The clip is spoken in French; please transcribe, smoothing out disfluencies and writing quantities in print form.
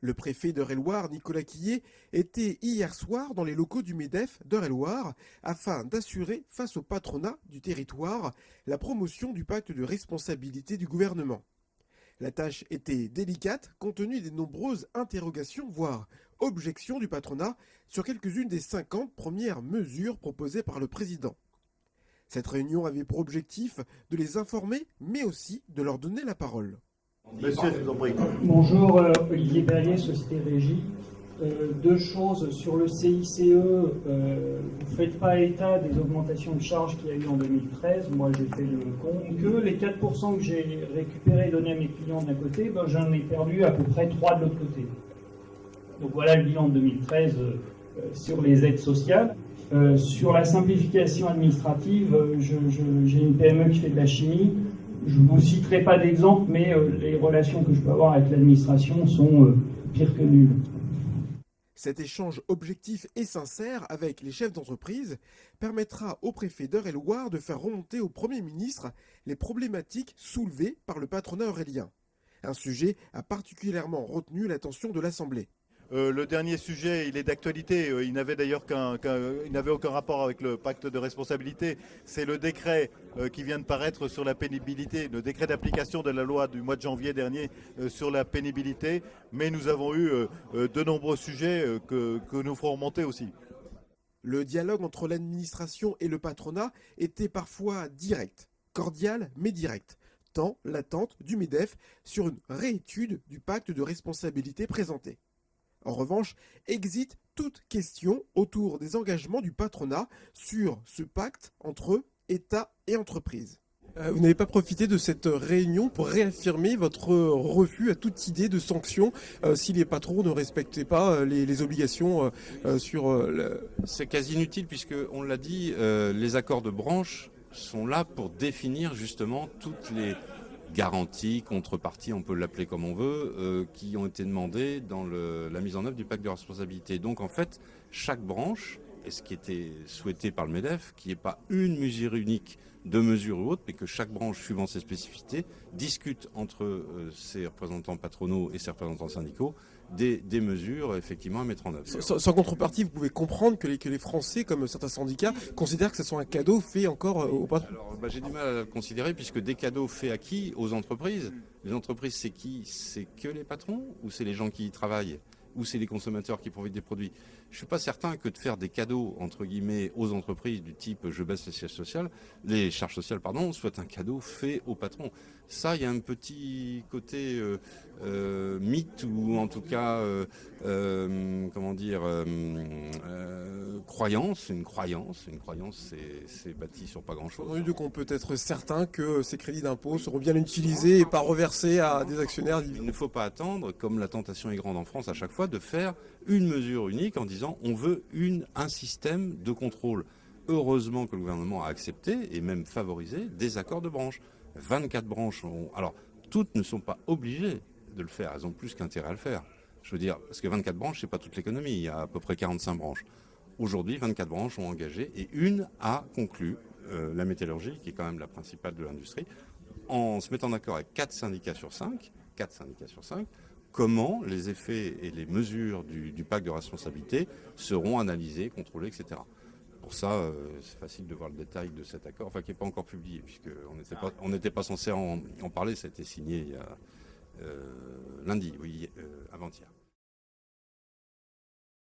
Le préfet d'Eure-et-Loir, Nicolas Quillet, était hier soir dans les locaux du MEDEF d'Eure-et-Loir afin d'assurer, face au patronat du territoire, la promotion du pacte de responsabilité du gouvernement. La tâche était délicate compte tenu des nombreuses interrogations, voire objections du patronat sur quelques-unes des 50 premières mesures proposées par le président. Cette réunion avait pour objectif de les informer, mais aussi de leur donner la parole. Monsieur, je vous en prie. Bonjour, Olivier Berrier, Société Régie. Deux choses sur le CICE. Vous ne faites pas état des augmentations de charges qu'il y a eu en 2013. Moi, j'ai fait le compte. Que les 4% que j'ai récupérés et donnés à mes clients d'un côté, j'en ai perdu à peu près 3 de l'autre côté. Donc voilà le bilan de 2013 sur les aides sociales. Sur la simplification administrative, j'ai une PME qui fait de la chimie. Je ne vous citerai pas d'exemple, mais les relations que je peux avoir avec l'administration sont pires que nulles. Cet échange objectif et sincère avec les chefs d'entreprise permettra au préfet d'Eure-et-Loir de faire remonter au Premier ministre les problématiques soulevées par le patronat aurélien. Un sujet a particulièrement retenu l'attention de l'Assemblée. Le dernier sujet, il est d'actualité. Il n'avait d'ailleurs aucun rapport avec le pacte de responsabilité. C'est le décret qui vient de paraître sur la pénibilité, le décret d'application de la loi du mois de janvier dernier sur la pénibilité. Mais nous avons eu de nombreux sujets que nous ferons remonter aussi. Le dialogue entre l'administration et le patronat était parfois direct, cordial mais direct, tant l'attente du MEDEF sur une réétude du pacte de responsabilité présenté. En revanche, existe toute question autour des engagements du patronat sur ce pacte entre État et entreprise. Vous n'avez pas profité de cette réunion pour réaffirmer votre refus à toute idée de sanction si les patrons ne respectaient pas les obligations sur C'est quasi inutile puisque, on l'a dit, les accords de branche sont là pour définir justement toutes les garanties, contreparties, on peut l'appeler comme on veut, qui ont été demandées dans la mise en œuvre du pacte de responsabilité. Donc en fait, chaque branche, et ce qui était souhaité par le MEDEF, qu'il n'y ait pas une mesure unique, deux mesures ou autres, mais que chaque branche, suivant ses spécificités, discute entre ses représentants patronaux et ses représentants syndicaux des mesures effectivement à mettre en œuvre. Sans contrepartie, vous pouvez comprendre que les Français, comme certains syndicats, considèrent que ce soit un cadeau fait encore aux patrons. Alors, j'ai du mal à le considérer puisque des cadeaux faits à qui? Aux entreprises. Les entreprises, c'est qui? C'est que les patrons ou c'est les gens qui y travaillent? Ou c'est les consommateurs qui profitent des produits? Je ne suis pas certain que de faire des cadeaux, entre guillemets, aux entreprises du type je baisse les charges sociales, soit un cadeau fait aux patrons. Ça, il y a un petit côté mythe ou en tout cas, croyance. Une croyance, c'est bâti sur pas grand-chose. Donc on peut être certain que ces crédits d'impôt seront bien utilisés et pas reversés à des actionnaires. Il ne faut pas attendre, comme la tentation est grande en France à chaque fois, de faire une mesure unique en disant on veut un système de contrôle. Heureusement que le gouvernement a accepté et même favorisé des accords de branche. 24 branches alors toutes ne sont pas obligées de le faire, elles ont plus qu'intérêt à le faire. Je veux dire, parce que 24 branches, c'est pas toute l'économie, il y a à peu près 45 branches. Aujourd'hui, 24 branches ont engagé et une a conclu, la métallurgie, qui est quand même la principale de l'industrie, en se mettant d'accord avec 4 syndicats sur 5, comment les effets et les mesures du pacte de responsabilité seront analysés, contrôlés, etc. Pour ça, c'est facile de voir le détail de cet accord, qui n'est pas encore publié, puisqu'on n'était pas censé en parler, ça a été signé il y a lundi, avant-hier.